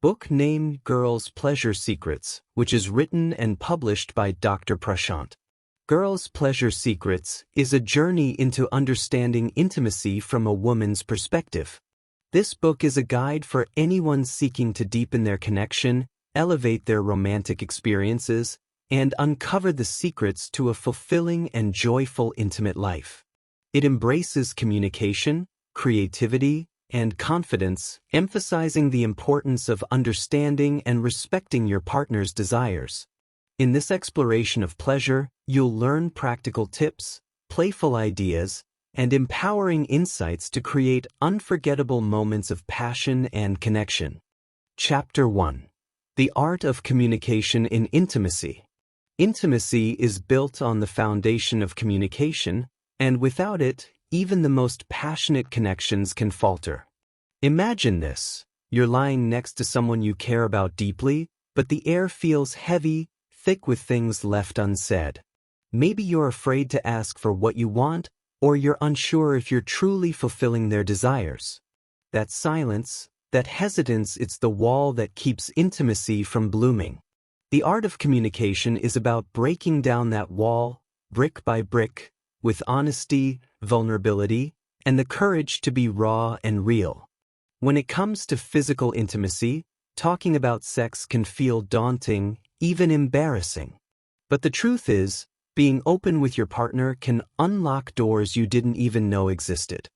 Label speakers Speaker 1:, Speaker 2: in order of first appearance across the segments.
Speaker 1: Book named Girls' Pleasure Secrets, which is written and published by Dr. Prashant. Girls' Pleasure Secrets is a journey into understanding intimacy from a woman's perspective. This book is a guide for anyone seeking to deepen their connection, elevate their romantic experiences, and uncover the secrets to a fulfilling and joyful intimate life. It embraces communication, creativity, and confidence, emphasizing the importance of understanding and respecting your partner's desires. In this exploration of pleasure, you'll learn practical tips, playful ideas, and empowering insights to create unforgettable moments of passion and connection. Chapter 1. The Art of Communication in Intimacy. Intimacy is built on the foundation of communication, and without it, even the most passionate connections can falter. Imagine this. You're lying next to someone you care about deeply, but the air feels heavy, thick with things left unsaid. Maybe you're afraid to ask for what you want, or you're unsure if you're truly fulfilling their desires. That silence, that hesitance, it's the wall that keeps intimacy from blooming. The art of communication is about breaking down that wall, brick by brick, with honesty, vulnerability, and the courage to be raw and real. When it comes to physical intimacy, talking about sex can feel daunting, even embarrassing. But the truth is, being open with your partner can unlock doors you didn't even know existed.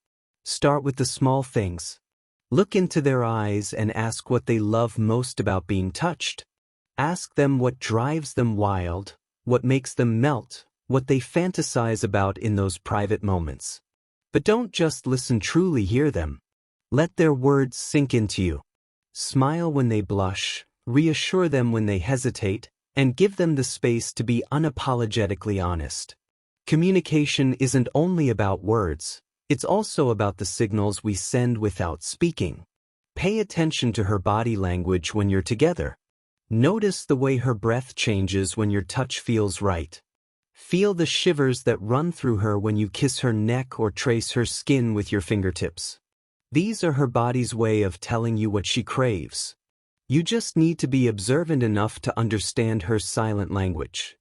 Speaker 1: Start with the small things. Look into their eyes and ask what they love most about being touched. Ask them what drives them wild, what makes them melt, what they fantasize about in those private moments. But don't just listen, truly hear them. Let their words sink into you. Smile when they blush, reassure them when they hesitate, and give them the space to be unapologetically honest. Communication isn't only about words, it's also about the signals we send without speaking. Pay attention to her body language when you're together. Notice the way her breath changes when your touch feels right. Feel the shivers that run through her when you kiss her neck or trace her skin with your fingertips. These are her body's way of telling you what she craves. You just need to be observant enough to understand her silent language.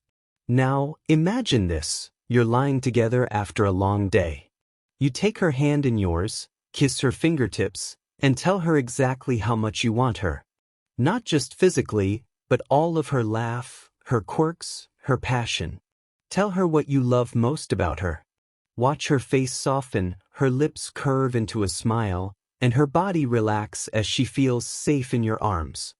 Speaker 1: Now, imagine this. You're lying together after a long day. You take her hand in yours, kiss her fingertips, and tell her exactly how much you want her. Not just physically, but all of her laugh, her quirks, her passion. Tell her what you love most about her. Watch her face soften, her lips curve into a smile, and her body relax as she feels safe in your arms.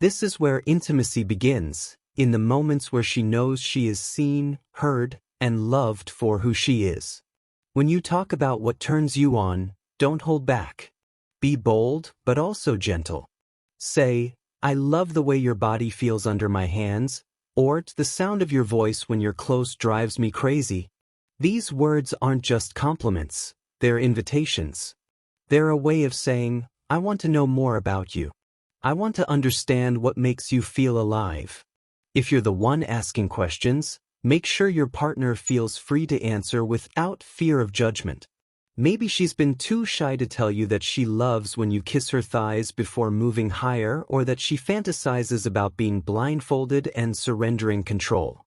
Speaker 1: This is where intimacy begins, in the moments where she knows she is seen, heard, and loved for who she is. When you talk about what turns you on, don't hold back. Be bold, but also gentle. Say, "I love the way your body feels under my hands," or "the sound of your voice when you're close drives me crazy." These words aren't just compliments, they're invitations. They're a way of saying, "I want to know more about you. I want to understand what makes you feel alive." If you're the one asking questions, make sure your partner feels free to answer without fear of judgment. Maybe she's been too shy to tell you that she loves when you kiss her thighs before moving higher, or that she fantasizes about being blindfolded and surrendering control.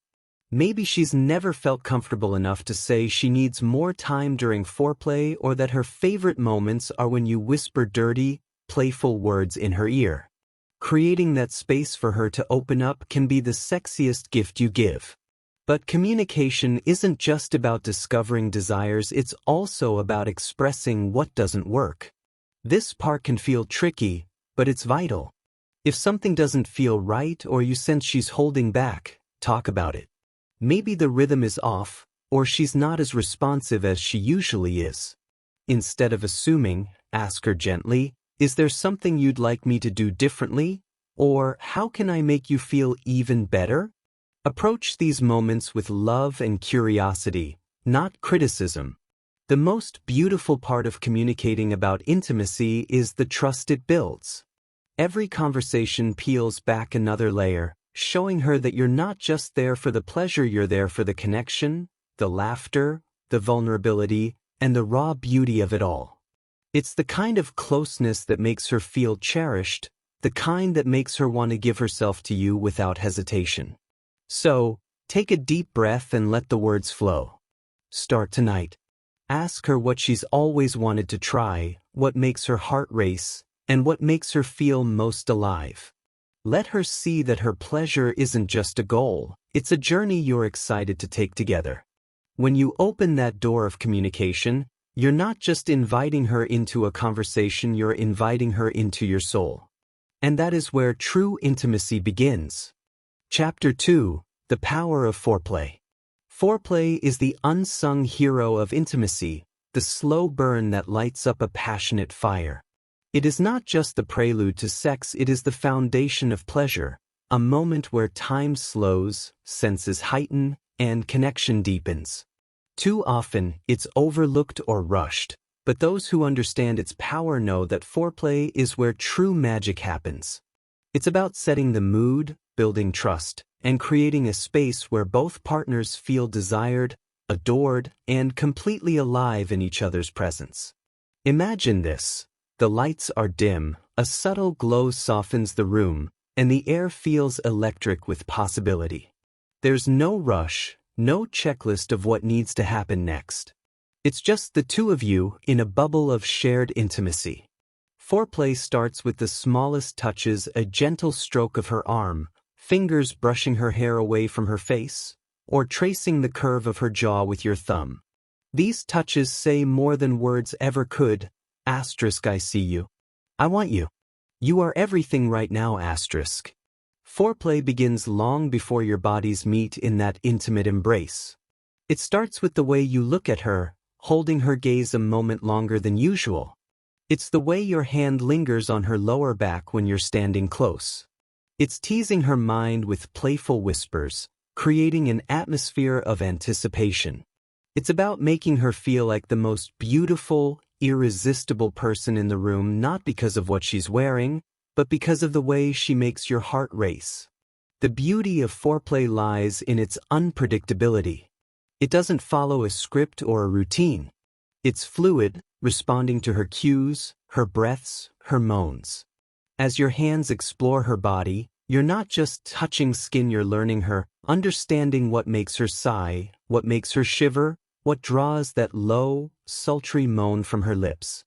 Speaker 1: Maybe she's never felt comfortable enough to say she needs more time during foreplay, or that her favorite moments are when you whisper dirty, playful words in her ear. Creating that space for her to open up can be the sexiest gift you give. But communication isn't just about discovering desires, it's also about expressing what doesn't work. This part can feel tricky, but it's vital. If something doesn't feel right or you sense she's holding back, talk about it. Maybe the rhythm is off, or she's not as responsive as she usually is. Instead of assuming, ask her gently, "Is there something you'd like me to do differently?" Or, "How can I make you feel even better?" Approach these moments with love and curiosity, not criticism. The most beautiful part of communicating about intimacy is the trust it builds. Every conversation peels back another layer, showing her that you're not just there for the pleasure, you're there for the connection, the laughter, the vulnerability, and the raw beauty of it all. It's the kind of closeness that makes her feel cherished, the kind that makes her want to give herself to you without hesitation. So, take a deep breath and let the words flow. Start tonight. Ask her what she's always wanted to try, what makes her heart race, and what makes her feel most alive. Let her see that her pleasure isn't just a goal, it's a journey you're excited to take together. When you open that door of communication, you're not just inviting her into a conversation, you're inviting her into your soul. And that is where true intimacy begins. Chapter 2: The Power of Foreplay. Foreplay is the unsung hero of intimacy, the slow burn that lights up a passionate fire. It is not just the prelude to sex, it is the foundation of pleasure, a moment where time slows, senses heighten, and connection deepens. Too often, it's overlooked or rushed, but those who understand its power know that foreplay is where true magic happens. It's about setting the mood, building trust, and creating a space where both partners feel desired, adored, and completely alive in each other's presence. Imagine this. The lights are dim, a subtle glow softens the room, and the air feels electric with possibility. There's no rush, no checklist of what needs to happen next. It's just the two of you in a bubble of shared intimacy. Foreplay starts with the smallest touches, a gentle stroke of her arm, fingers brushing her hair away from her face, or tracing the curve of her jaw with your thumb. These touches say more than words ever could. I see you. I want you. You are everything right now. Foreplay begins long before your bodies meet in that intimate embrace. It starts with the way you look at her, holding her gaze a moment longer than usual. It's the way your hand lingers on her lower back when you're standing close. It's teasing her mind with playful whispers, creating an atmosphere of anticipation. It's about making her feel like the most beautiful, irresistible person in the room, not because of what she's wearing, but because of the way she makes your heart race. The beauty of foreplay lies in its unpredictability. It doesn't follow a script or a routine. It's fluid, responding to her cues, her breaths, her moans. As your hands explore her body, you're not just touching skin, you're learning her, understanding what makes her sigh, what makes her shiver, what draws that low, sultry moan from her lips.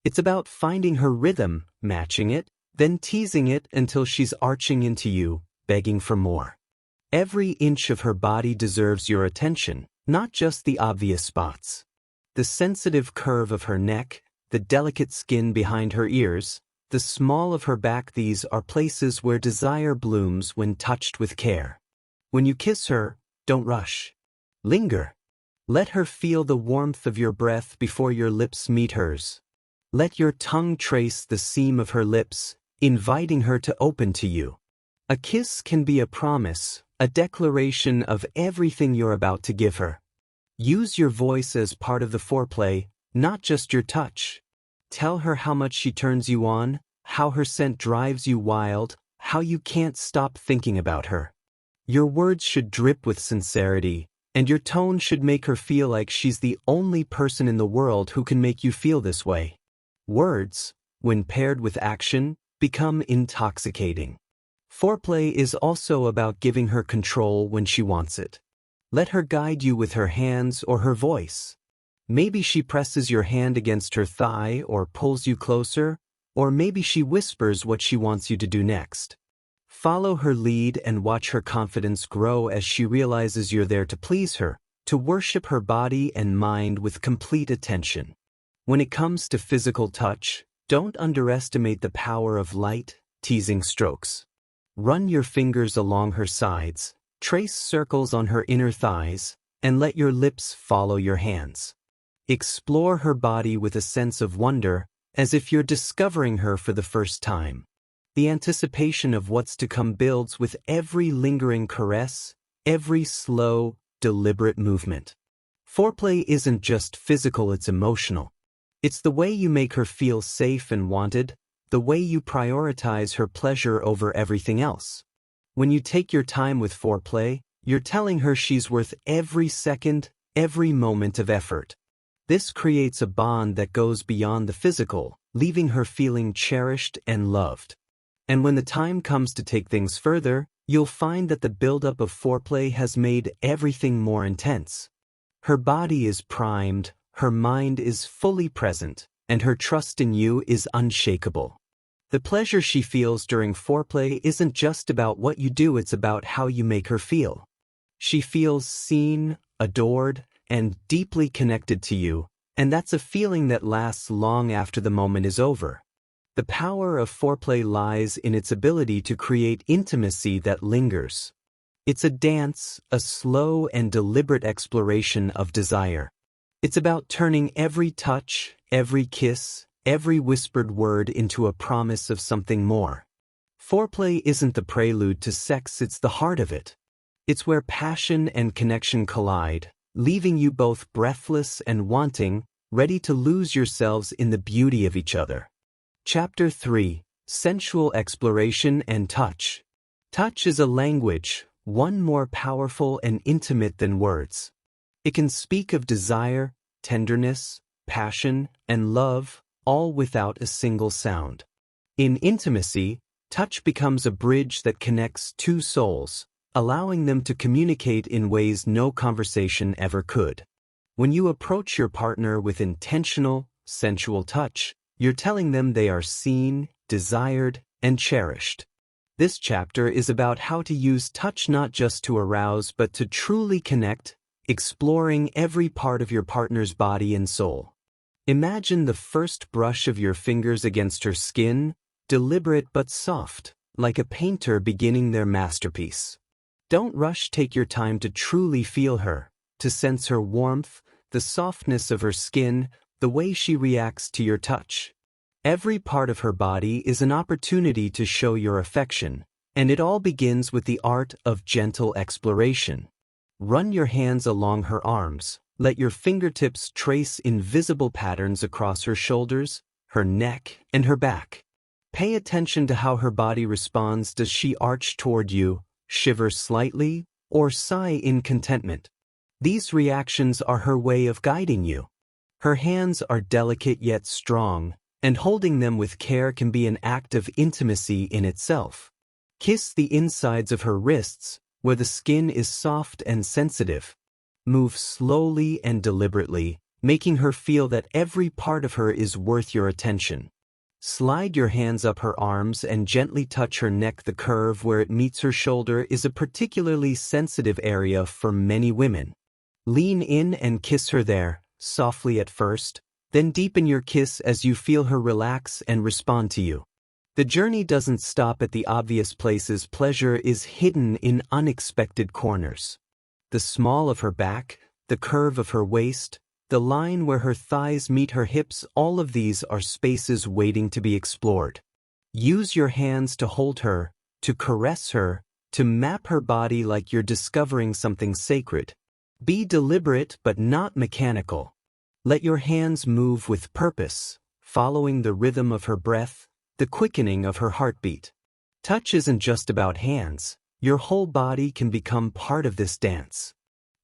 Speaker 1: It's about finding her rhythm, matching it, then teasing it until she's arching into you, begging for more. Every inch of her body deserves your attention, not just the obvious spots. The sensitive curve of her neck, the delicate skin behind her ears, the small of her back, these are places where desire blooms when touched with care. When you kiss her, don't rush. Linger. Let her feel the warmth of your breath before your lips meet hers. Let your tongue trace the seam of her lips, inviting her to open to you. A kiss can be a promise, a declaration of everything you're about to give her. Use your voice as part of the foreplay, not just your touch. Tell her how much she turns you on, how her scent drives you wild, how you can't stop thinking about her. Your words should drip with sincerity, and your tone should make her feel like she's the only person in the world who can make you feel this way. Words, when paired with action, become intoxicating. Foreplay is also about giving her control when she wants it. Let her guide you with her hands or her voice. Maybe she presses your hand against her thigh or pulls you closer, or maybe she whispers what she wants you to do next. Follow her lead and watch her confidence grow as she realizes you're there to please her, to worship her body and mind with complete attention. When it comes to physical touch, don't underestimate the power of light, teasing strokes. Run your fingers along her sides, trace circles on her inner thighs, and let your lips follow your hands. Explore her body with a sense of wonder, as if you're discovering her for the first time. The anticipation of what's to come builds with every lingering caress, every slow, deliberate movement. Foreplay isn't just physical, it's emotional. It's the way you make her feel safe and wanted, the way you prioritize her pleasure over everything else. When you take your time with foreplay, you're telling her she's worth every second, every moment of effort. This creates a bond that goes beyond the physical, leaving her feeling cherished and loved. And when the time comes to take things further, you'll find that the buildup of foreplay has made everything more intense. Her body is primed, her mind is fully present, and her trust in you is unshakable. The pleasure she feels during foreplay isn't just about what you do, it's about how you make her feel. She feels seen, adored, and deeply connected to you, and that's a feeling that lasts long after the moment is over. The power of foreplay lies in its ability to create intimacy that lingers. It's a dance, a slow and deliberate exploration of desire. It's about turning every touch, every kiss, every whispered word into a promise of something more. Foreplay isn't the prelude to sex, it's the heart of it. It's where passion and connection collide, leaving you both breathless and wanting, ready to lose yourselves in the beauty of each other. Chapter 3: Sensual Exploration and Touch. Touch is a language, one more powerful and intimate than words. It can speak of desire, tenderness, passion, and love, all without a single sound. In intimacy, touch becomes a bridge that connects two souls, allowing them to communicate in ways no conversation ever could. When you approach your partner with intentional, sensual touch, you're telling them they are seen, desired, and cherished. This chapter is about how to use touch not just to arouse but to truly connect, exploring every part of your partner's body and soul. Imagine the first brush of your fingers against her skin, deliberate but soft, like a painter beginning their masterpiece. Don't rush, take your time to truly feel her, to sense her warmth, the softness of her skin, the way she reacts to your touch. Every part of her body is an opportunity to show your affection, and it all begins with the art of gentle exploration. Run your hands along her arms, let your fingertips trace invisible patterns across her shoulders, her neck, and her back. Pay attention to how her body responds. Does she arch toward you, shiver slightly, or sigh in contentment? These reactions are her way of guiding you. Her hands are delicate yet strong, and holding them with care can be an act of intimacy in itself. Kiss the insides of her wrists, where the skin is soft and sensitive. Move slowly and deliberately, making her feel that every part of her is worth your attention. Slide your hands up her arms and gently touch her neck. The curve where it meets her shoulder is a particularly sensitive area for many women. Lean in and kiss her there, softly at first, then deepen your kiss as you feel her relax and respond to you. The journey doesn't stop at the obvious places. Pleasure is hidden in unexpected corners. The small of her back, the curve of her waist, the line where her thighs meet her hips, all of these are spaces waiting to be explored. Use your hands to hold her, to caress her, to map her body like you're discovering something sacred. Be deliberate but not mechanical. Let your hands move with purpose, following the rhythm of her breath, the quickening of her heartbeat. Touch isn't just about hands. Your whole body can become part of this dance.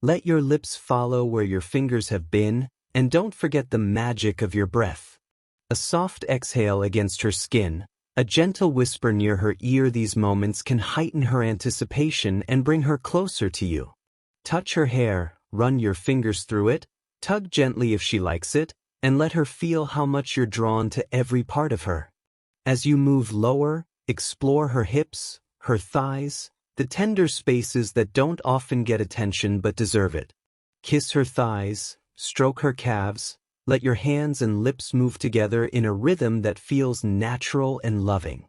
Speaker 1: Let your lips follow where your fingers have been, and don't forget the magic of your breath. A soft exhale against her skin, a gentle whisper near her ear. These moments can heighten her anticipation and bring her closer to you. Touch her hair, run your fingers through it, tug gently if she likes it, and let her feel how much you're drawn to every part of her. As you move lower, explore her hips, her thighs, the tender spaces that don't often get attention but deserve it. Kiss her thighs, stroke her calves, let your hands and lips move together in a rhythm that feels natural and loving.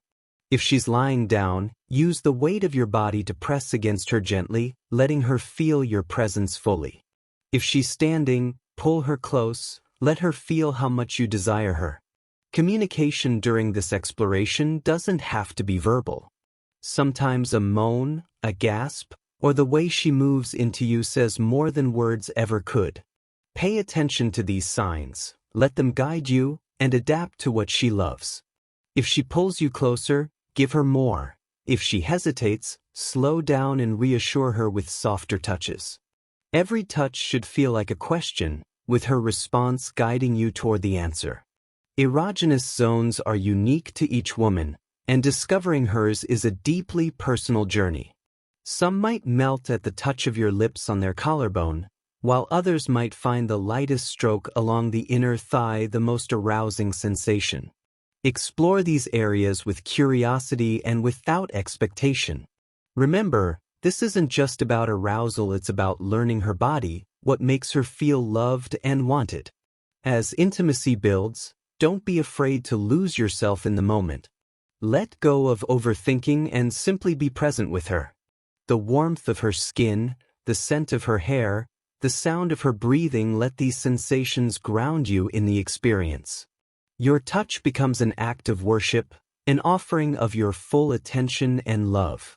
Speaker 1: If she's lying down, use the weight of your body to press against her gently, letting her feel your presence fully. If she's standing, pull her close, let her feel how much you desire her. Communication during this exploration doesn't have to be verbal. Sometimes a moan, a gasp, or the way she moves into you says more than words ever could. Pay attention to these signs, let them guide you, and adapt to what she loves. If she pulls you closer, give her more. If she hesitates, slow down and reassure her with softer touches. Every touch should feel like a question, with her response guiding you toward the answer. Erogenous zones are unique to each woman, and discovering hers is a deeply personal journey. Some might melt at the touch of your lips on their collarbone, while others might find the lightest stroke along the inner thigh the most arousing sensation. Explore these areas with curiosity and without expectation. Remember, this isn't just about arousal, it's about learning her body, what makes her feel loved and wanted. As intimacy builds, don't be afraid to lose yourself in the moment. Let go of overthinking and simply be present with her. The warmth of her skin, the scent of her hair, the sound of her breathing, let these sensations ground you in the experience. Your touch becomes an act of worship, an offering of your full attention and love.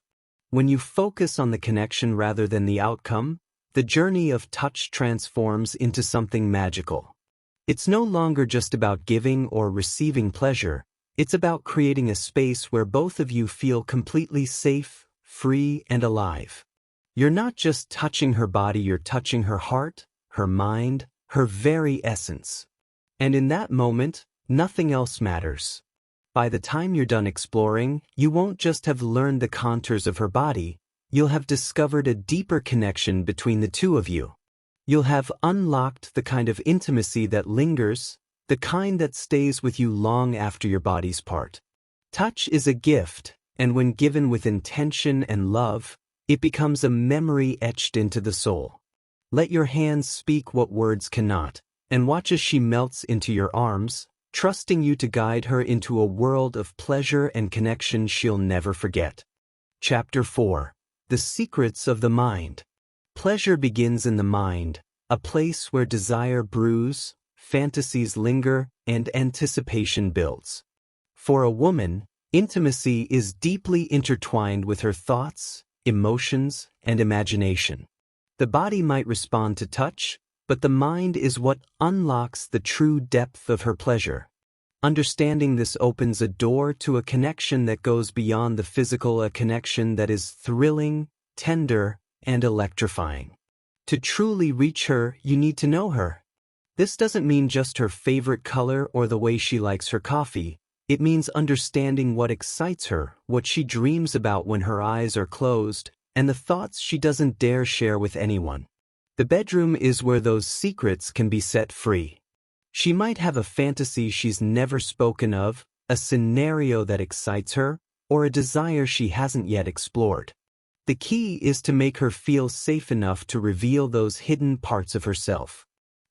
Speaker 1: When you focus on the connection rather than the outcome, the journey of touch transforms into something magical. It's no longer just about giving or receiving pleasure, it's about creating a space where both of you feel completely safe, free, and alive. You're not just touching her body, you're touching her heart, her mind, her very essence. And in that moment, nothing else matters. By the time you're done exploring, you won't just have learned the contours of her body, you'll have discovered a deeper connection between the two of you. You'll have unlocked the kind of intimacy that lingers, the kind that stays with you long after your bodies part. Touch is a gift, and when given with intention and love, it becomes a memory etched into the soul. Let your hands speak what words cannot, and watch as she melts into your arms, trusting you to guide her into a world of pleasure and connection she'll never forget. Chapter 4. The Secrets of the Mind. Pleasure begins in the mind, a place where desire brews, fantasies linger, and anticipation builds. For a woman, intimacy is deeply intertwined with her thoughts, emotions, and imagination. The body might respond to touch, but the mind is what unlocks the true depth of her pleasure. Understanding this opens a door to a connection that goes beyond the physical, a connection that is thrilling, tender, and electrifying. To truly reach her, you need to know her. This doesn't mean just her favorite color or the way she likes her coffee. It means understanding what excites her, what she dreams about when her eyes are closed, and the thoughts she doesn't dare share with anyone. The bedroom is where those secrets can be set free. She might have a fantasy she's never spoken of, a scenario that excites her, or a desire she hasn't yet explored. The key is to make her feel safe enough to reveal those hidden parts of herself.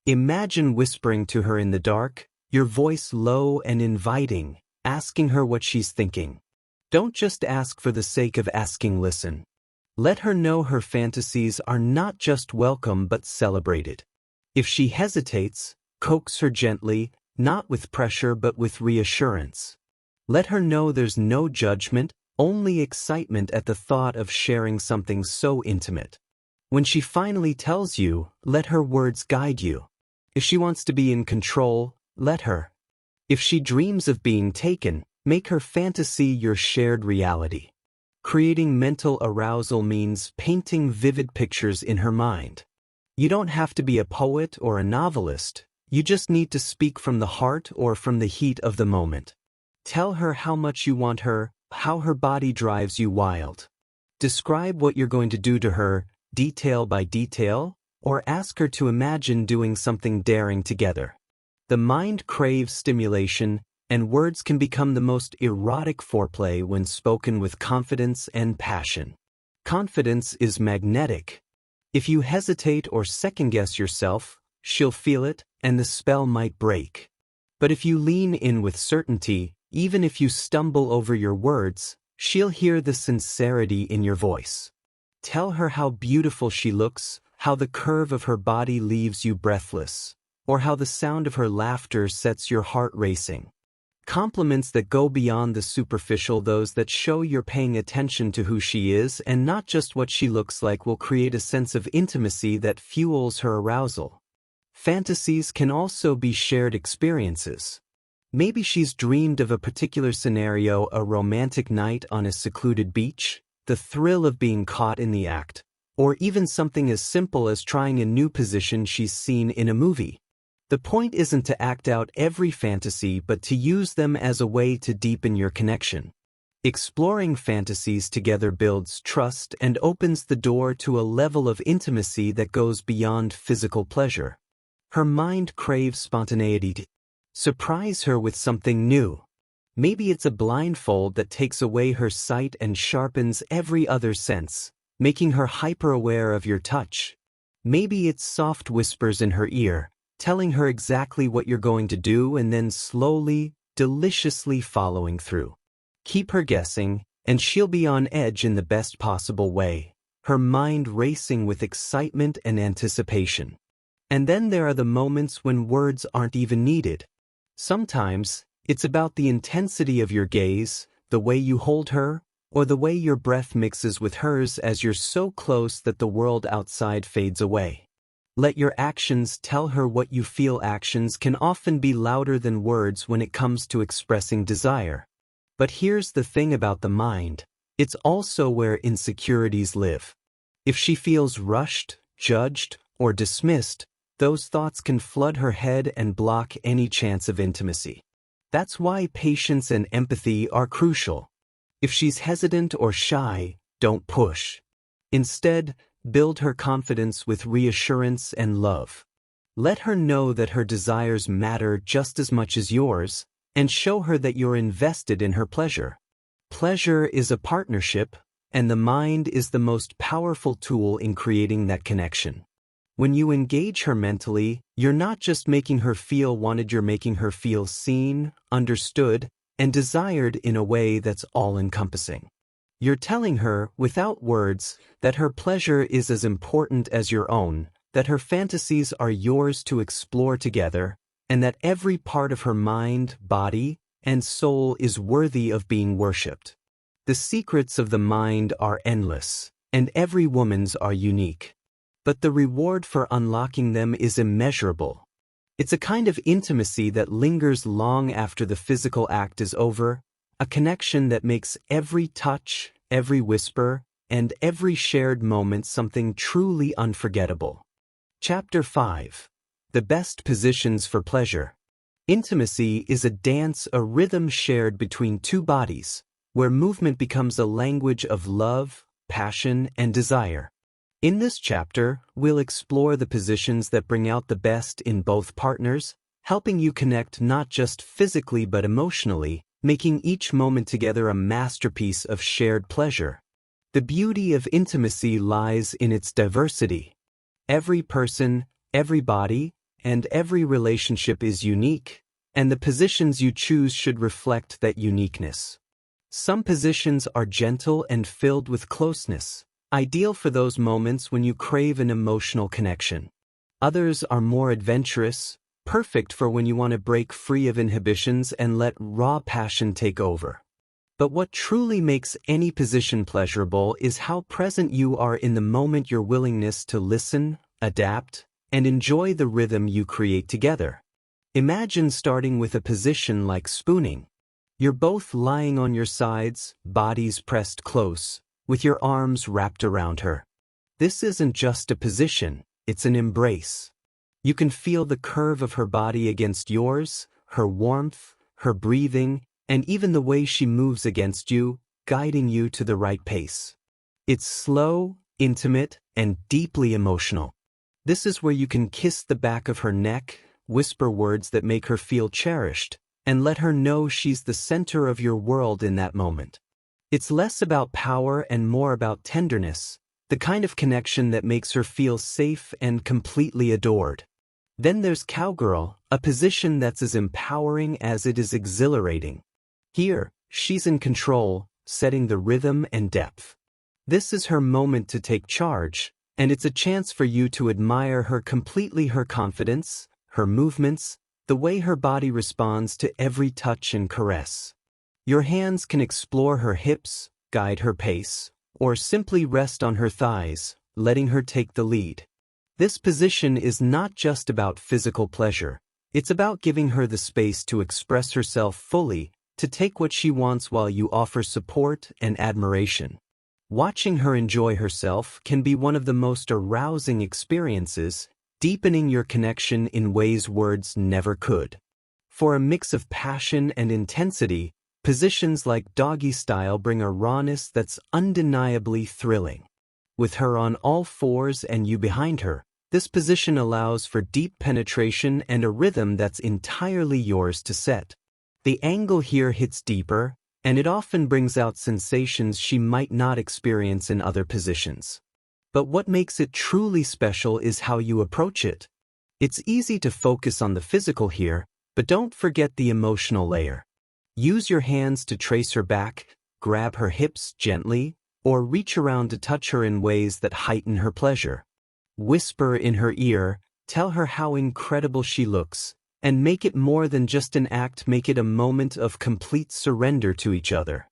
Speaker 1: Imagine whispering to her in the dark, your voice low and inviting, asking her what she's thinking. Don't just ask for the sake of asking, listen. Let her know her fantasies are not just welcome but celebrated. If she hesitates, coax her gently, not with pressure but with reassurance. Let her know there's no judgment, only excitement at the thought of sharing something so intimate. When she finally tells you, let her words guide you. If she wants to be in control, let her. If she dreams of being taken, make her fantasy your shared reality. Creating mental arousal means painting vivid pictures in her mind. You don't have to be a poet or a novelist, you just need to speak from the heart or from the heat of the moment. Tell her how much you want her, how her body drives you wild. Describe what you're going to do to her, detail by detail, or ask her to imagine doing something daring together. The mind craves stimulation, and words can become the most erotic foreplay when spoken with confidence and passion. Confidence is magnetic. If you hesitate or second-guess yourself, she'll feel it, and the spell might break. But if you lean in with certainty, even if you stumble over your words, she'll hear the sincerity in your voice. Tell her how beautiful she looks, how the curve of her body leaves you breathless, or how the sound of her laughter sets your heart racing. Compliments that go beyond the superficial, those that show you're paying attention to who she is and not just what she looks like, will create a sense of intimacy that fuels her arousal. Fantasies can also be shared experiences. Maybe she's dreamed of a particular scenario, a romantic night on a secluded beach, the thrill of being caught in the act, or even something as simple as trying a new position she's seen in a movie. The point isn't to act out every fantasy but to use them as a way to deepen your connection. Exploring fantasies together builds trust and opens the door to a level of intimacy that goes beyond physical pleasure. Her mind craves spontaneity. Surprise her with something new. Maybe it's a blindfold that takes away her sight and sharpens every other sense, making her hyper-aware of your touch. Maybe it's soft whispers in her ear, telling her exactly what you're going to do and then slowly, deliciously following through. Keep her guessing, and she'll be on edge in the best possible way, her mind racing with excitement and anticipation. And then there are the moments when words aren't even needed. Sometimes, it's about the intensity of your gaze, the way you hold her, or the way your breath mixes with hers as you're so close that the world outside fades away. Let your actions tell her what you feel. Actions can often be louder than words when it comes to expressing desire. But here's the thing about the mind, it's also where insecurities live. If she feels rushed, judged, or dismissed, those thoughts can flood her head and block any chance of intimacy. That's why patience and empathy are crucial. If she's hesitant or shy, don't push. Instead, build her confidence with reassurance and love. Let her know that her desires matter just as much as yours, and show her that you're invested in her pleasure. Pleasure is a partnership, and the mind is the most powerful tool in creating that connection. When you engage her mentally, you're not just making her feel wanted, you're making her feel seen, understood, and desired in a way that's all-encompassing. You're telling her, without words, that her pleasure is as important as your own, that her fantasies are yours to explore together, and that every part of her mind, body, and soul is worthy of being worshipped. The secrets of the mind are endless, and every woman's are unique. But the reward for unlocking them is immeasurable. It's a kind of intimacy that lingers long after the physical act is over, a connection that makes every touch, every whisper, and every shared moment something truly unforgettable. Chapter 5. The Best Positions for Pleasure. Intimacy is a dance, a rhythm shared between two bodies, where movement becomes a language of love, passion, and desire. In this chapter, we'll explore the positions that bring out the best in both partners, helping you connect not just physically but emotionally, making each moment together a masterpiece of shared pleasure. The beauty of intimacy lies in its diversity. Every person, every body, and every relationship is unique, and the positions you choose should reflect that uniqueness. Some positions are gentle and filled with closeness, ideal for those moments when you crave an emotional connection. Others are more adventurous, perfect for when you want to break free of inhibitions and let raw passion take over. But what truly makes any position pleasurable is how present you are in the moment, your willingness to listen, adapt, and enjoy the rhythm you create together. Imagine starting with a position like spooning. You're both lying on your sides, bodies pressed close, with your arms wrapped around her. This isn't just a position, it's an embrace. You can feel the curve of her body against yours, her warmth, her breathing, and even the way she moves against you, guiding you to the right pace. It's slow, intimate, and deeply emotional. This is where you can kiss the back of her neck, whisper words that make her feel cherished, and let her know she's the center of your world in that moment. It's less about power and more about tenderness, the kind of connection that makes her feel safe and completely adored. Then there's cowgirl, a position that's as empowering as it is exhilarating. Here, she's in control, setting the rhythm and depth. This is her moment to take charge, and it's a chance for you to admire her completely, her confidence, her movements, the way her body responds to every touch and caress. Your hands can explore her hips, guide her pace, or simply rest on her thighs, letting her take the lead. This position is not just about physical pleasure, it's about giving her the space to express herself fully, to take what she wants while you offer support and admiration. Watching her enjoy herself can be one of the most arousing experiences, deepening your connection in ways words never could. For a mix of passion and intensity, Positions like doggy style bring a rawness that's undeniably thrilling. With her on all fours and you behind her, this position allows for deep penetration and a rhythm that's entirely yours to set. The angle here hits deeper, and it often brings out sensations she might not experience in other positions. But what makes it truly special is how you approach it. It's easy to focus on the physical here, but don't forget the emotional layer. Use your hands to trace her back, grab her hips gently, or reach around to touch her in ways that heighten her pleasure. Whisper in her ear, tell her how incredible she looks, and make it more than just an act, make it a moment of complete surrender to each other.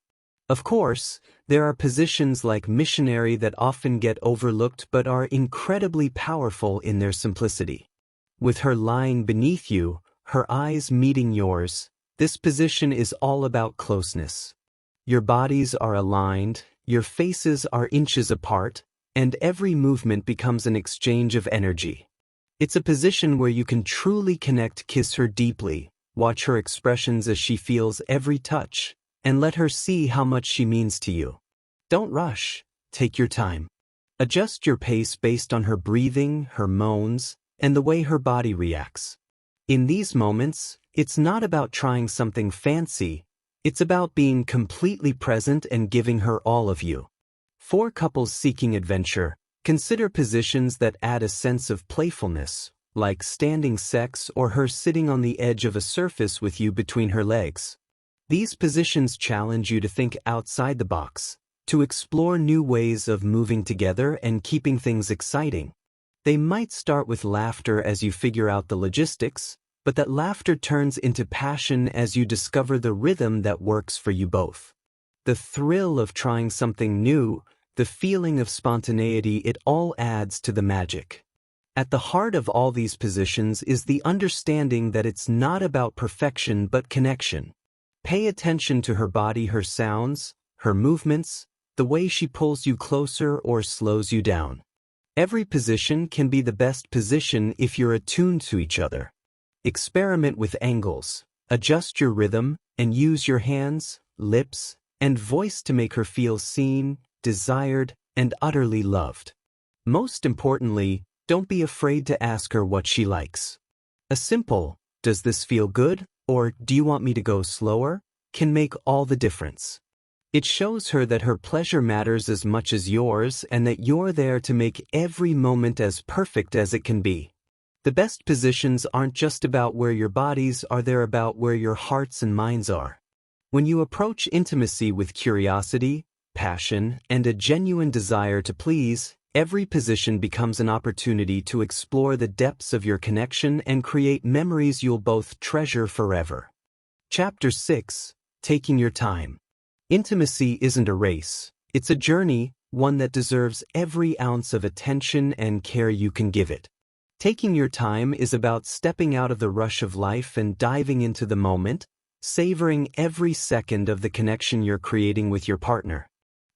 Speaker 1: Of course, there are positions like missionary that often get overlooked but are incredibly powerful in their simplicity. With her lying beneath you, her eyes meeting yours, this position is all about closeness. Your bodies are aligned, your faces are inches apart, and every movement becomes an exchange of energy. It's a position where you can truly connect. Kiss her deeply, watch her expressions as she feels every touch, and let her see how much she means to you. Don't rush, take your time. Adjust your pace based on her breathing, her moans, and the way her body reacts. In these moments, it's not about trying something fancy, it's about being completely present and giving her all of you. For couples seeking adventure, consider positions that add a sense of playfulness, like standing sex or her sitting on the edge of a surface with you between her legs. These positions challenge you to think outside the box, to explore new ways of moving together and keeping things exciting. They might start with laughter as you figure out the logistics, but that laughter turns into passion as you discover the rhythm that works for you both. The thrill of trying something new, the feeling of spontaneity, it all adds to the magic. At the heart of all these positions is the understanding that it's not about perfection but connection. Pay attention to her body, her sounds, her movements, the way she pulls you closer or slows you down. Every position can be the best position if you're attuned to each other. Experiment with angles, adjust your rhythm, and use your hands, lips, and voice to make her feel seen, desired, and utterly loved. Most importantly, don't be afraid to ask her what she likes. A simple, "Does this feel good?" or "Do you want me to go slower?" can make all the difference. It shows her that her pleasure matters as much as yours and that you're there to make every moment as perfect as it can be. The best positions aren't just about where your bodies are, they're about where your hearts and minds are. When you approach intimacy with curiosity, passion, and a genuine desire to please, every position becomes an opportunity to explore the depths of your connection and create memories you'll both treasure forever. Chapter 6: Taking Your Time. Intimacy isn't a race, it's a journey, one that deserves every ounce of attention and care you can give it. Taking your time is about stepping out of the rush of life and diving into the moment, savoring every second of the connection you're creating with your partner.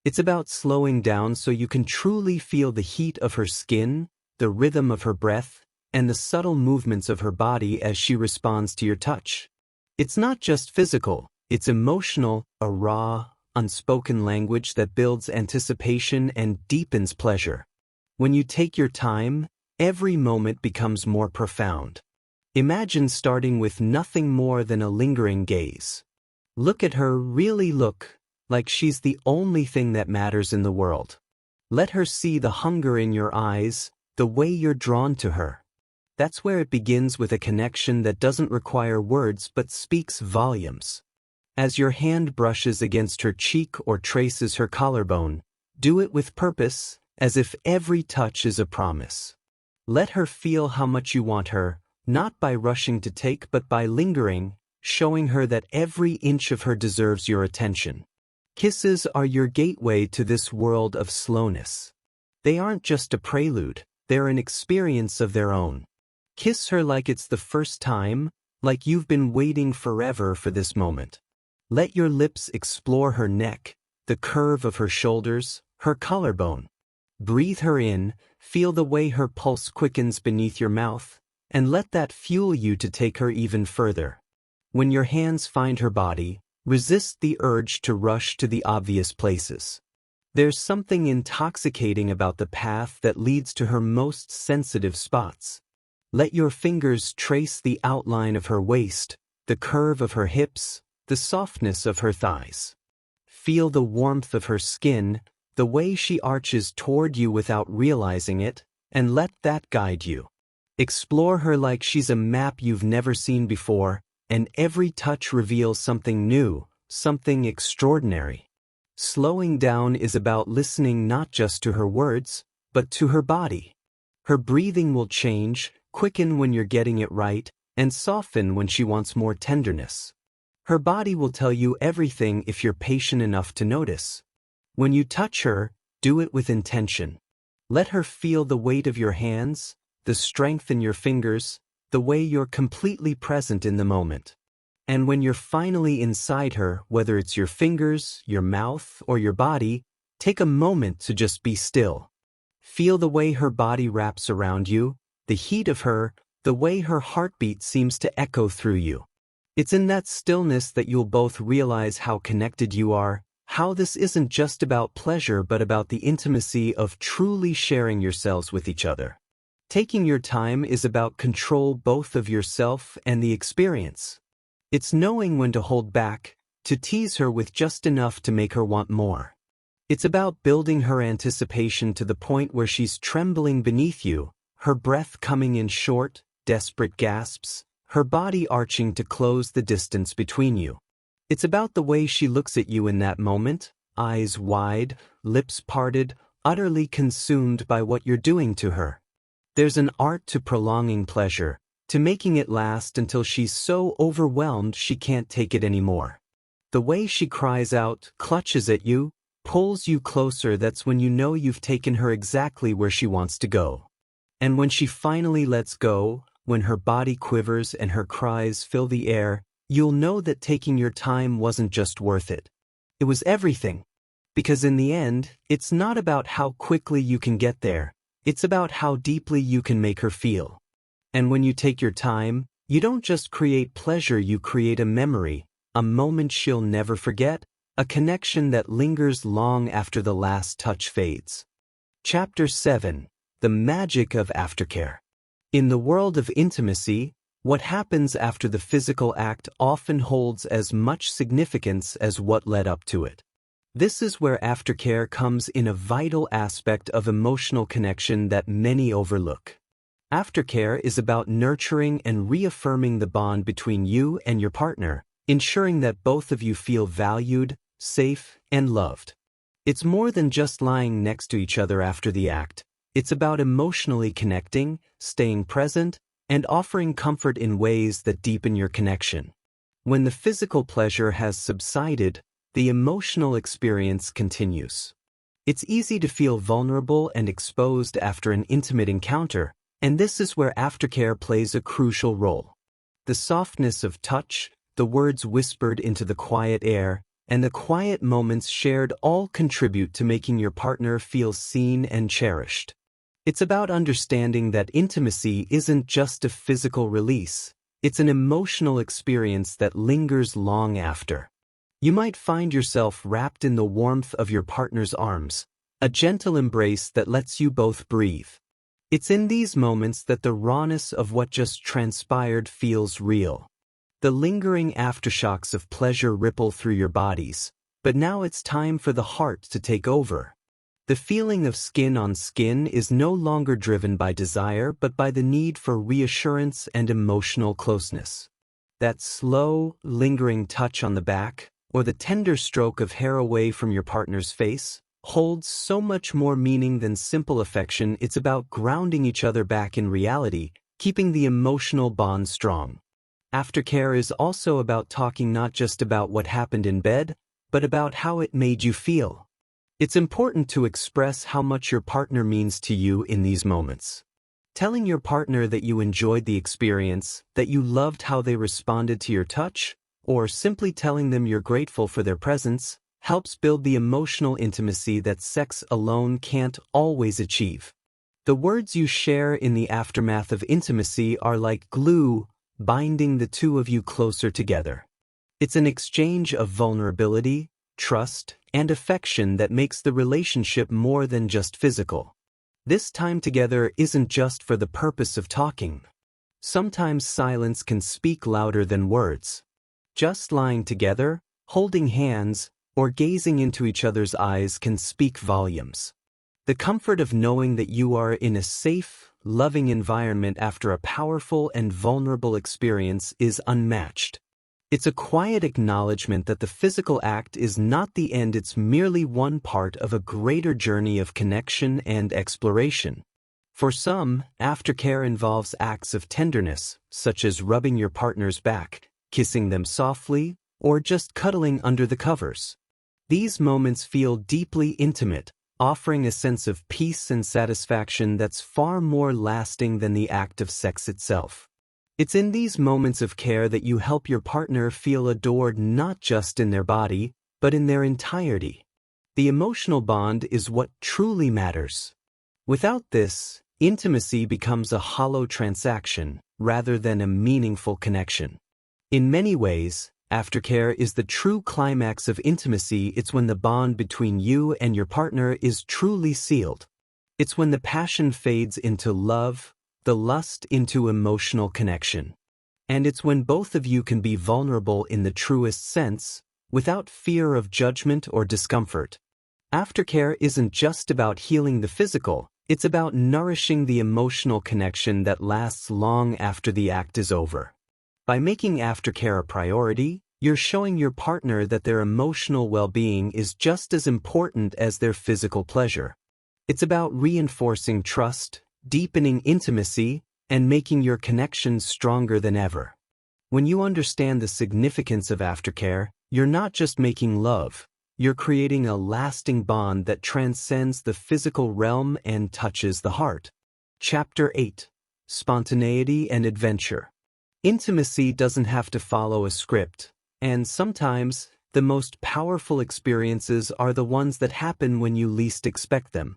Speaker 1: It's about slowing down so you can truly feel the heat of her skin, the rhythm of her breath, and the subtle movements of her body as she responds to your touch. It's not just physical, it's emotional, a raw, unspoken language that builds anticipation and deepens pleasure. When you take your time, every moment becomes more profound. Imagine starting with nothing more than a lingering gaze. Look at her, really look, like she's the only thing that matters in the world. Let her see the hunger in your eyes, the way you're drawn to her. That's where it begins, with a connection that doesn't require words but speaks volumes. As your hand brushes against her cheek or traces her collarbone, do it with purpose, as if every touch is a promise. Let her feel how much you want her, not by rushing to take but by lingering, showing her that every inch of her deserves your attention. Kisses are your gateway to this world of slowness. They aren't just a prelude, they're an experience of their own. Kiss her like it's the first time, like you've been waiting forever for this moment. Let your lips explore her neck, the curve of her shoulders, her collarbone. Breathe her in, feel the way her pulse quickens beneath your mouth, and let that fuel you to take her even further. When your hands find her body, Resist the urge to rush to the obvious places. There's something intoxicating about the path that leads to her most sensitive spots. Let your fingers trace the outline of her waist, the curve of her hips, the softness of her thighs. Feel the warmth of her skin, the way she arches toward you without realizing it, and let that guide you. Explore her like she's a map you've never seen before, and every touch reveals something new, something extraordinary. Slowing down is about listening not just to her words, but to her body. Her breathing will change, quicken when you're getting it right, and soften when she wants more tenderness. Her body will tell you everything if you're patient enough to notice. When you touch her, do it with intention. Let her feel the weight of your hands, the strength in your fingers, the way you're completely present in the moment. And when you're finally inside her, whether it's your fingers, your mouth, or your body, take a moment to just be still. Feel the way her body wraps around you, the heat of her, the way her heartbeat seems to echo through you. It's in that stillness that you'll both realize how connected you are, how this isn't just about pleasure but about the intimacy of truly sharing yourselves with each other. Taking your time is about control both of yourself and the experience. It's knowing when to hold back, to tease her with just enough to make her want more. It's about building her anticipation to the point where she's trembling beneath you, her breath coming in short, desperate gasps, her body arching to close the distance between you. It's about the way she looks at you in that moment, eyes wide, lips parted, utterly consumed by what you're doing to her. There's an art to prolonging pleasure, to making it last until she's so overwhelmed she can't take it anymore. The way she cries out, clutches at you, pulls you closer, that's when you know you've taken her exactly where she wants to go. And when she finally lets go, when her body quivers and her cries fill the air, you'll know that taking your time wasn't just worth it. It was everything. Because in the end, it's not about how quickly you can get there, it's about how deeply you can make her feel. And when you take your time, you don't just create pleasure, you create a memory, a moment she'll never forget, a connection that lingers long after the last touch fades. Chapter 7: The Magic of Aftercare. In the world of intimacy, what happens after the physical act often holds as much significance as what led up to it. This is where aftercare comes in, a vital aspect of emotional connection that many overlook. Aftercare is about nurturing and reaffirming the bond between you and your partner, ensuring that both of you feel valued, safe, and loved. It's more than just lying next to each other after the act. It's about emotionally connecting, staying present, and offering comfort in ways that deepen your connection. When the physical pleasure has subsided, the emotional experience continues. It's easy to feel vulnerable and exposed after an intimate encounter, and this is where aftercare plays a crucial role. The softness of touch, the words whispered into the quiet air, and the quiet moments shared all contribute to making your partner feel seen and cherished. It's about understanding that intimacy isn't just a physical release, it's an emotional experience that lingers long after. You might find yourself wrapped in the warmth of your partner's arms, a gentle embrace that lets you both breathe. It's in these moments that the rawness of what just transpired feels real. The lingering aftershocks of pleasure ripple through your bodies, but now it's time for the heart to take over. The feeling of skin on skin is no longer driven by desire but by the need for reassurance and emotional closeness. That slow, lingering touch on the back, or the tender stroke of hair away from your partner's face, holds so much more meaning than simple affection. It's about grounding each other back in reality, keeping the emotional bond strong. Aftercare is also about talking not just about what happened in bed, but about how it made you feel. It's important to express how much your partner means to you in these moments. Telling your partner that you enjoyed the experience, that you loved how they responded to your touch, or simply telling them you're grateful for their presence, helps build the emotional intimacy that sex alone can't always achieve. The words you share in the aftermath of intimacy are like glue, binding the two of you closer together. It's an exchange of vulnerability, trust, and affection that makes the relationship more than just physical. This time together isn't just for the purpose of talking. Sometimes silence can speak louder than words. Just lying together, holding hands, or gazing into each other's eyes can speak volumes. The comfort of knowing that you are in a safe, loving environment after a powerful and vulnerable experience is unmatched. It's a quiet acknowledgement that the physical act is not the end, it's merely one part of a greater journey of connection and exploration. For some, aftercare involves acts of tenderness, such as rubbing your partner's back, kissing them softly, or just cuddling under the covers. These moments feel deeply intimate, offering a sense of peace and satisfaction that's far more lasting than the act of sex itself. It's in these moments of care that you help your partner feel adored not just in their body, but in their entirety. The emotional bond is what truly matters. Without this, intimacy becomes a hollow transaction rather than a meaningful connection. In many ways, aftercare is the true climax of intimacy. It's when the bond between you and your partner is truly sealed. It's when the passion fades into love, the lust into emotional connection. And it's when both of you can be vulnerable in the truest sense, without fear of judgment or discomfort. Aftercare isn't just about healing the physical, it's about nourishing the emotional connection that lasts long after the act is over. By making aftercare a priority, you're showing your partner that their emotional well-being is just as important as their physical pleasure. It's about reinforcing trust, deepening intimacy, and making your connections stronger than ever. When you understand the significance of aftercare, you're not just making love, you're creating a lasting bond that transcends the physical realm and touches the heart. Chapter 8. Spontaneity and Adventure. Intimacy doesn't have to follow a script, and sometimes, the most powerful experiences are the ones that happen when you least expect them.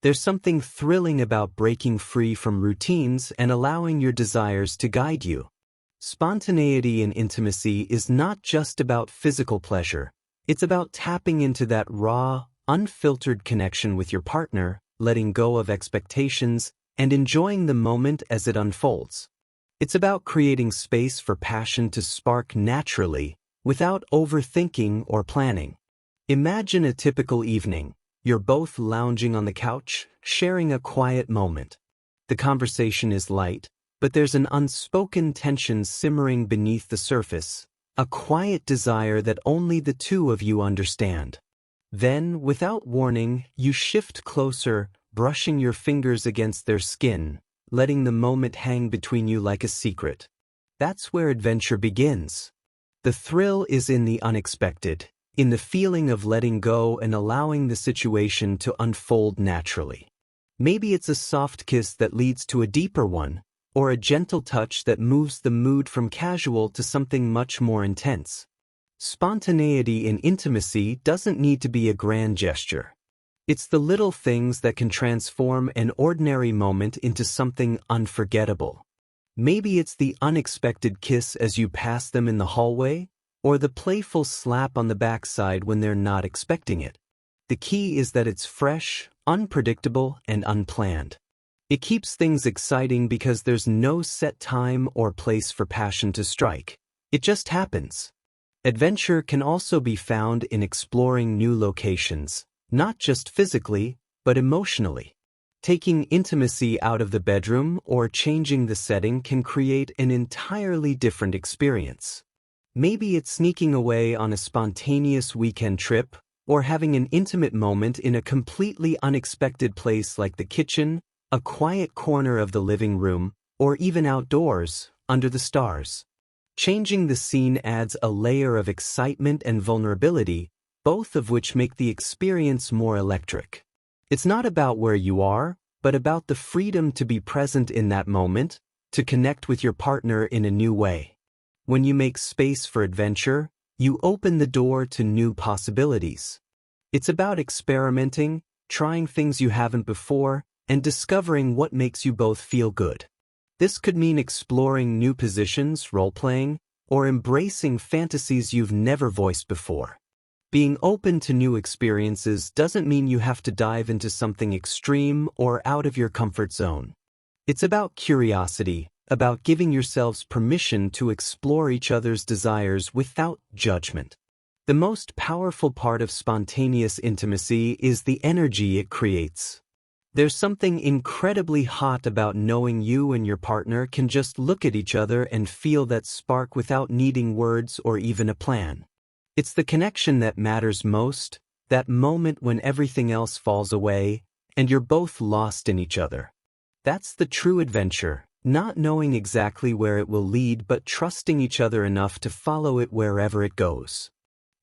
Speaker 1: There's something thrilling about breaking free from routines and allowing your desires to guide you. Spontaneity in intimacy is not just about physical pleasure, it's about tapping into that raw, unfiltered connection with your partner, letting go of expectations, and enjoying the moment as it unfolds. It's about creating space for passion to spark naturally, without overthinking or planning. Imagine a typical evening. You're both lounging on the couch, sharing a quiet moment. The conversation is light, but there's an unspoken tension simmering beneath the surface, a quiet desire that only the two of you understand. Then, without warning, you shift closer, brushing your fingers against their skin, letting the moment hang between you like a secret. That's where adventure begins. The thrill is in the unexpected, in the feeling of letting go and allowing the situation to unfold naturally. Maybe it's a soft kiss that leads to a deeper one, or a gentle touch that moves the mood from casual to something much more intense. Spontaneity in intimacy doesn't need to be a grand gesture. It's the little things that can transform an ordinary moment into something unforgettable. Maybe it's the unexpected kiss as you pass them in the hallway, or the playful slap on the backside when they're not expecting it. The key is that it's fresh, unpredictable, and unplanned. It keeps things exciting because there's no set time or place for passion to strike. It just happens. Adventure can also be found in exploring new locations, not just physically, but emotionally. Taking intimacy out of the bedroom or changing the setting can create an entirely different experience. Maybe it's sneaking away on a spontaneous weekend trip, or having an intimate moment in a completely unexpected place like the kitchen, a quiet corner of the living room, or even outdoors, under the stars. Changing the scene adds a layer of excitement and vulnerability, both of which make the experience more electric. It's not about where you are, but about the freedom to be present in that moment, to connect with your partner in a new way. When you make space for adventure, you open the door to new possibilities. It's about experimenting, trying things you haven't before, and discovering what makes you both feel good. This could mean exploring new positions, role-playing, or embracing fantasies you've never voiced before. Being open to new experiences doesn't mean you have to dive into something extreme or out of your comfort zone. It's about curiosity, about giving yourselves permission to explore each other's desires without judgment. The most powerful part of spontaneous intimacy is the energy it creates. There's something incredibly hot about knowing you and your partner can just look at each other and feel that spark without needing words or even a plan. It's the connection that matters most, that moment when everything else falls away and you're both lost in each other. That's the true adventure, not knowing exactly where it will lead but trusting each other enough to follow it wherever it goes.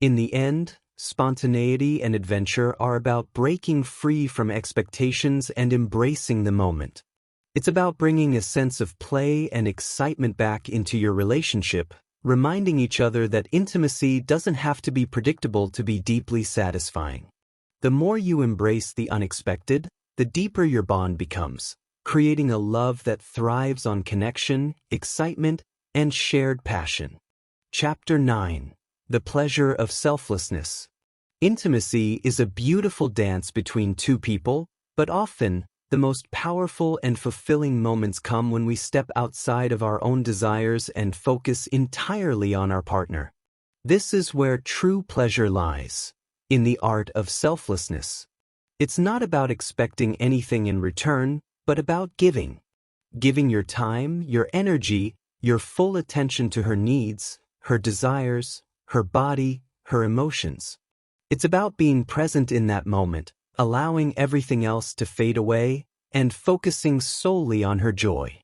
Speaker 1: In the end, spontaneity and adventure are about breaking free from expectations and embracing the moment. It's about bringing a sense of play and excitement back into your relationship, reminding each other that intimacy doesn't have to be predictable to be deeply satisfying. The more you embrace the unexpected, the deeper your bond becomes, creating a love that thrives on connection, excitement, and shared passion. Chapter 9. The Pleasure of Selflessness. Intimacy is a beautiful dance between two people, but often, the most powerful and fulfilling moments come when we step outside of our own desires and focus entirely on our partner. This is where true pleasure lies, in the art of selflessness. It's not about expecting anything in return, but about giving. Giving your time, your energy, your full attention to her needs, her desires, her body, her emotions. It's about being present in that moment, allowing everything else to fade away, and focusing solely on her joy.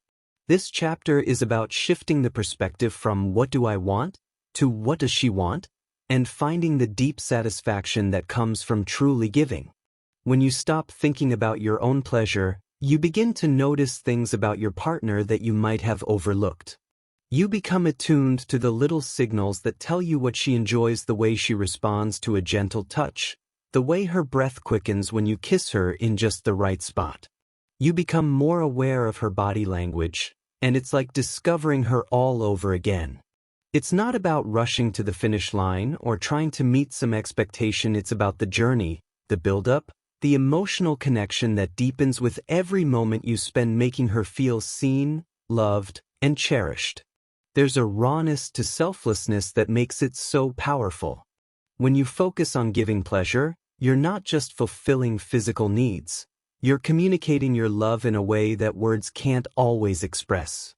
Speaker 1: This chapter is about shifting the perspective from "what do I want?" to "what does she want?" and finding the deep satisfaction that comes from truly giving. When you stop thinking about your own pleasure, you begin to notice things about your partner that you might have overlooked. You become attuned to the little signals that tell you what she enjoys, the way she responds to a gentle touch, the way her breath quickens when you kiss her in just the right spot. You become more aware of her body language, and it's like discovering her all over again. It's not about rushing to the finish line or trying to meet some expectation. It's about the journey, the build-up, the emotional connection that deepens with every moment you spend making her feel seen, loved, and cherished. There's a rawness to selflessness that makes it so powerful. When you focus on giving pleasure, you're not just fulfilling physical needs. You're communicating your love in a way that words can't always express.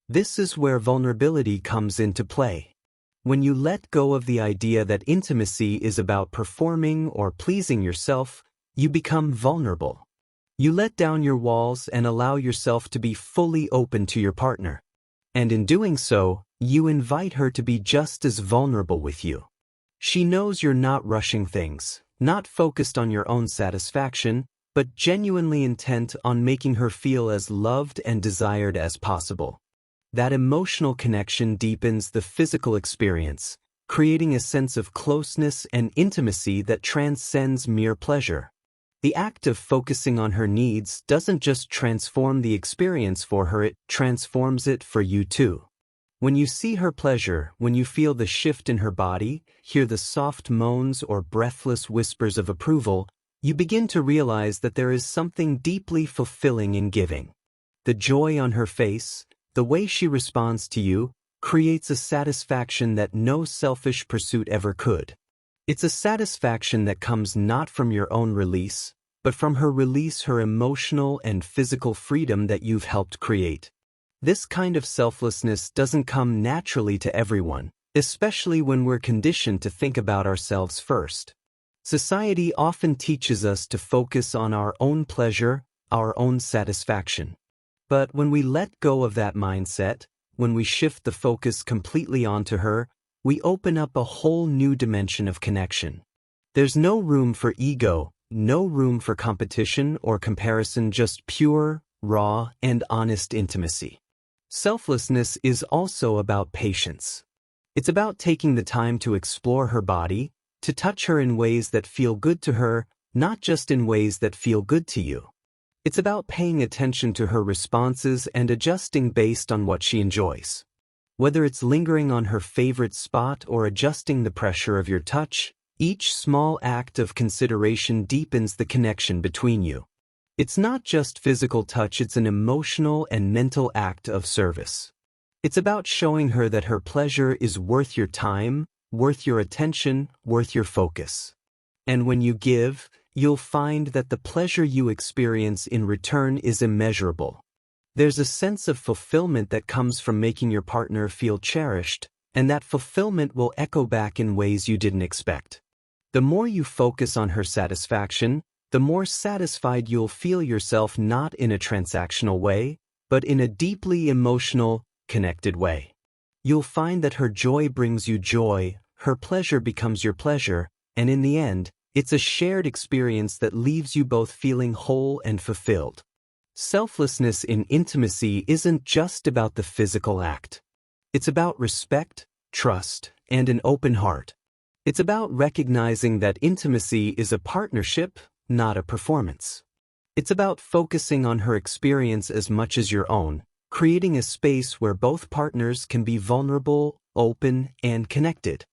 Speaker 1: This is where vulnerability comes into play. When you let go of the idea that intimacy is about performing or pleasing yourself, you become vulnerable. You let down your walls and allow yourself to be fully open to your partner. And in doing so, you invite her to be just as vulnerable with you. She knows you're not rushing things, not focused on your own satisfaction, but genuinely intent on making her feel as loved and desired as possible. That emotional connection deepens the physical experience, creating a sense of closeness and intimacy that transcends mere pleasure. The act of focusing on her needs doesn't just transform the experience for her, it transforms it for you too. When you see her pleasure, when you feel the shift in her body, hear the soft moans or breathless whispers of approval, you begin to realize that there is something deeply fulfilling in giving. The joy on her face, the way she responds to you, creates a satisfaction that no selfish pursuit ever could. It's a satisfaction that comes not from your own release, but from her release, her emotional and physical freedom that you've helped create. This kind of selflessness doesn't come naturally to everyone, especially when we're conditioned to think about ourselves first. Society often teaches us to focus on our own pleasure, our own satisfaction. But when we let go of that mindset, when we shift the focus completely onto her, we open up a whole new dimension of connection. There's no room for ego, no room for competition or comparison, just pure, raw, and honest intimacy. Selflessness is also about patience. It's about taking the time to explore her body, to touch her in ways that feel good to her, not just in ways that feel good to you. It's about paying attention to her responses and adjusting based on what she enjoys. Whether it's lingering on her favorite spot or adjusting the pressure of your touch, each small act of consideration deepens the connection between you. It's not just physical touch, it's an emotional and mental act of service. It's about showing her that her pleasure is worth your time, worth your attention, worth your focus. And when you give, you'll find that the pleasure you experience in return is immeasurable. There's a sense of fulfillment that comes from making your partner feel cherished, and that fulfillment will echo back in ways you didn't expect. The more you focus on her satisfaction, the more satisfied you'll feel yourself, not in a transactional way, but in a deeply emotional, connected way. You'll find that her joy brings you joy, her pleasure becomes your pleasure, and in the end, it's a shared experience that leaves you both feeling whole and fulfilled. Selflessness in intimacy isn't just about the physical act. It's about respect, trust, and an open heart. It's about recognizing that intimacy is a partnership, not a performance. It's about focusing on her experience as much as your own, creating a space where both partners can be vulnerable, open, and connected.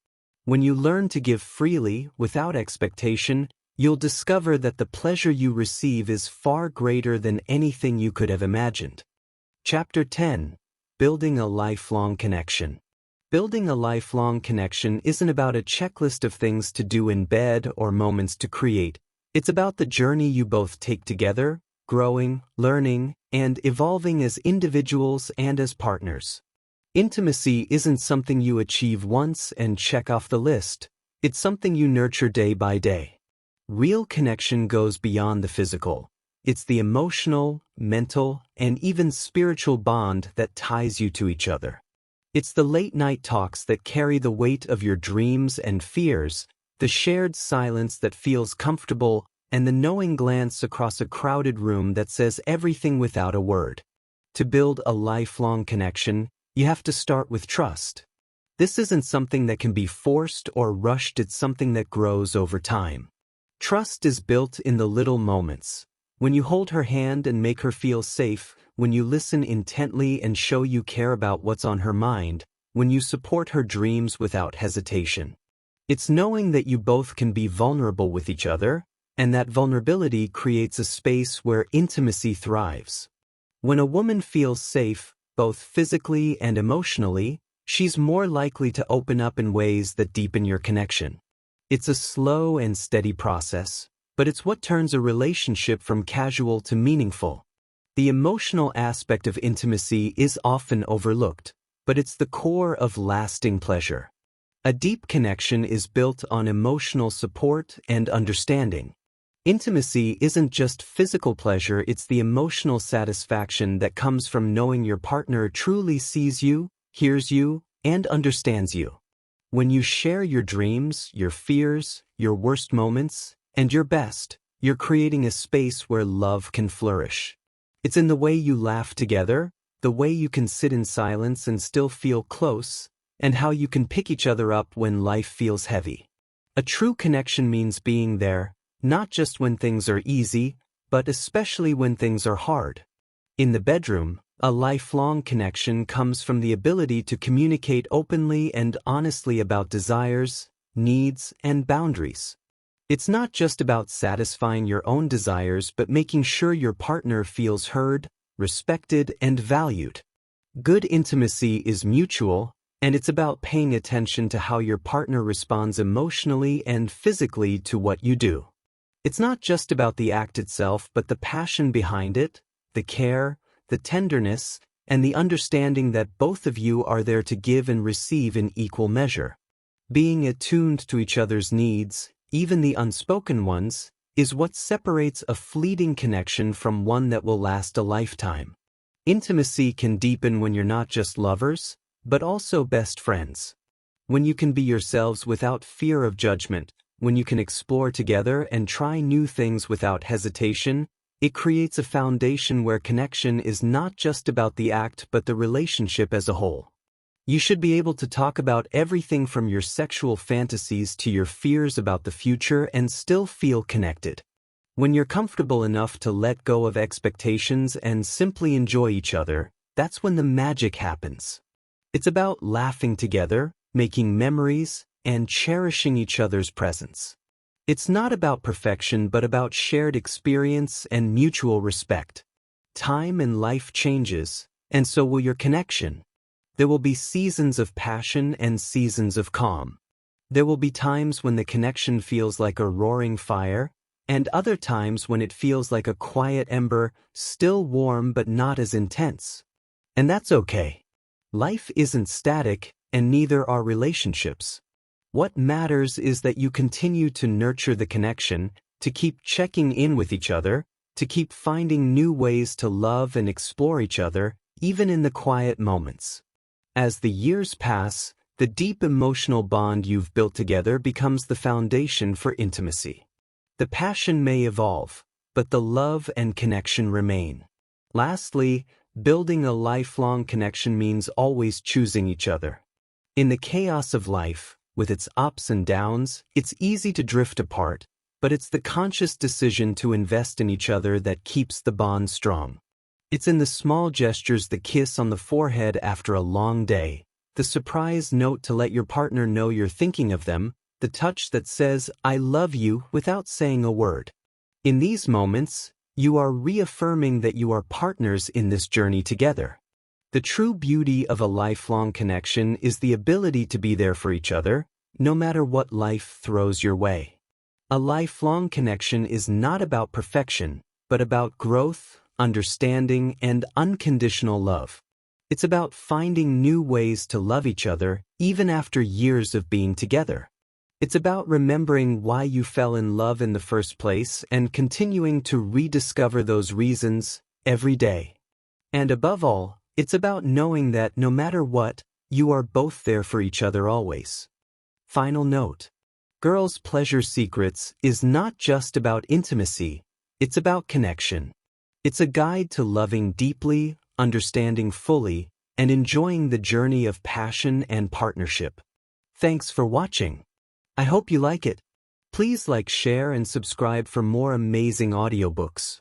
Speaker 1: When you learn to give freely, without expectation, you'll discover that the pleasure you receive is far greater than anything you could have imagined. Chapter 10. Building a lifelong connection. Building a lifelong connection isn't about a checklist of things to do in bed or moments to create. It's about the journey you both take together, growing, learning, and evolving as individuals and as partners. Intimacy isn't something you achieve once and check off the list. It's something you nurture day by day. Real connection goes beyond the physical. It's the emotional, mental, and even spiritual bond that ties you to each other. It's the late-night talks that carry the weight of your dreams and fears, the shared silence that feels comfortable, and the knowing glance across a crowded room that says everything without a word. To build a lifelong connection, you have to start with trust. This isn't something that can be forced or rushed, it's something that grows over time. Trust is built in the little moments. When you hold her hand and make her feel safe, when you listen intently and show you care about what's on her mind, when you support her dreams without hesitation. It's knowing that you both can be vulnerable with each other, and that vulnerability creates a space where intimacy thrives. When a woman feels safe, both physically and emotionally, she's more likely to open up in ways that deepen your connection. It's a slow and steady process, but it's what turns a relationship from casual to meaningful. The emotional aspect of intimacy is often overlooked, but it's the core of lasting pleasure. A deep connection is built on emotional support and understanding. Intimacy isn't just physical pleasure, it's the emotional satisfaction that comes from knowing your partner truly sees you, hears you, and understands you. When you share your dreams, your fears, your worst moments, and your best, you're creating a space where love can flourish. It's in the way you laugh together, the way you can sit in silence and still feel close, and how you can pick each other up when life feels heavy. A true connection means being there, not just when things are easy, but especially when things are hard. In the bedroom, a lifelong connection comes from the ability to communicate openly and honestly about desires, needs, and boundaries. It's not just about satisfying your own desires, but making sure your partner feels heard, respected, and valued. Good intimacy is mutual, and it's about paying attention to how your partner responds emotionally and physically to what you do. It's not just about the act itself, but the passion behind it, the care, the tenderness, and the understanding that both of you are there to give and receive in equal measure. Being attuned to each other's needs, even the unspoken ones, is what separates a fleeting connection from one that will last a lifetime. Intimacy can deepen when you're not just lovers, but also best friends. When you can be yourselves without fear of judgment, when you can explore together and try new things without hesitation, it creates a foundation where connection is not just about the act but the relationship as a whole. You should be able to talk about everything from your sexual fantasies to your fears about the future and still feel connected. When you're comfortable enough to let go of expectations and simply enjoy each other, that's when the magic happens. It's about laughing together, making memories, and cherishing each other's presence. It's not about perfection but about shared experience and mutual respect. Time and life changes, and so will your connection. There will be seasons of passion and seasons of calm. There will be times when the connection feels like a roaring fire, and other times when it feels like a quiet ember, still warm but not as intense. And that's okay. Life isn't static, and neither are relationships. What matters is that you continue to nurture the connection, to keep checking in with each other, to keep finding new ways to love and explore each other, even in the quiet moments. As the years pass, the deep emotional bond you've built together becomes the foundation for intimacy. The passion may evolve, but the love and connection remain. Lastly, building a lifelong connection means always choosing each other. In the chaos of life, with its ups and downs, it's easy to drift apart, but it's the conscious decision to invest in each other that keeps the bond strong. It's in the small gestures, the kiss on the forehead after a long day, the surprise note to let your partner know you're thinking of them, the touch that says, "I love you," without saying a word. In these moments, you are reaffirming that you are partners in this journey together. The true beauty of a lifelong connection is the ability to be there for each other, no matter what life throws your way. A lifelong connection is not about perfection, but about growth, understanding, and unconditional love. It's about finding new ways to love each other, even after years of being together. It's about remembering why you fell in love in the first place and continuing to rediscover those reasons every day. And above all, it's about knowing that no matter what, you are both there for each other always. Final note. Girls' Pleasure Secrets is not just about intimacy, it's about connection. It's a guide to loving deeply, understanding fully, and enjoying the journey of passion and partnership. Thanks for watching. I hope you like it. Please like, share, and subscribe for more amazing audiobooks.